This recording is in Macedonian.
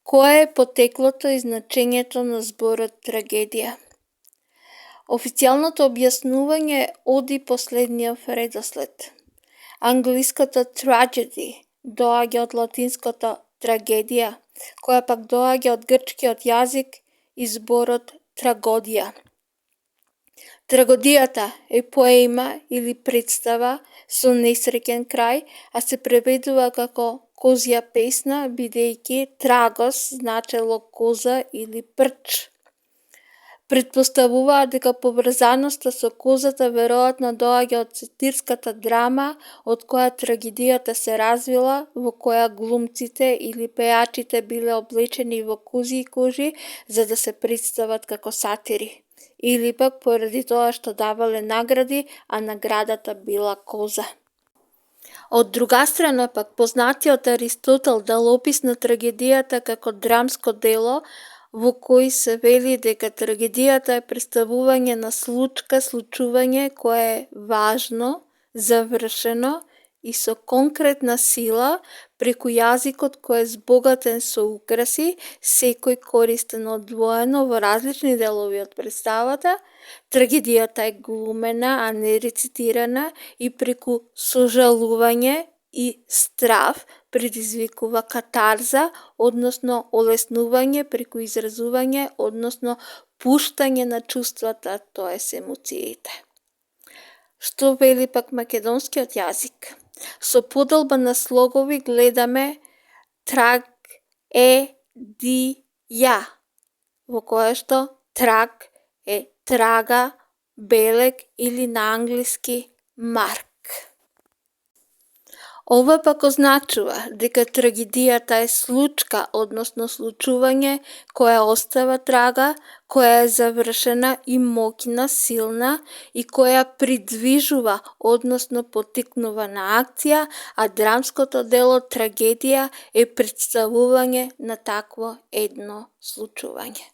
Кое е потеклото и значењето на зборот трагедија? Официјалното објаснување оди по следниот редослед. Англиското tragedy доаѓа од латинското трагедија, која пак доаѓа од грчкиот јазик и зборот трагодија. Трагодијата е поема или представа со несреќен крај, а се преведува како козја песна, бидејќи трагос значело коза или прч. Претпоставуваат дека поврзаноста со козата веројатно доаѓа од сатирската драма од која трагедијата се развила, во која глумците или пејачите биле облечени во козји кожи за да се представат како сатири, или пак поради тоа што давале награди, а наградата била коза. Од друга страна пак познатиот Аристотел дал опис на трагедијата како драмско дело во кој се вели дека трагедијата е претставување на случување кое е важно, завршено и со конкретна сила преку јазикот кој е збогатен со украси, секој користен одвоено во различни делови од претставата. Трагедијата е глумена, а не рецитирана и преку сожалување и страв предизвикува катарза, односно олеснување преку изразување, односно пуштање на чувствата, тоест емоциите. Што вели пак македонскиот јазик? Со поделба на слогови гледаме траг-е-ди-ја, во кое што траг е трага, белег или на англиски марк. Ова пак означува дека трагедијата е случка, односно случување која остава трага, која е завршена и моќна, силна и која придвижува, односно поттикнува на акција, а драмското дело трагедија е претставување на такво едно случување.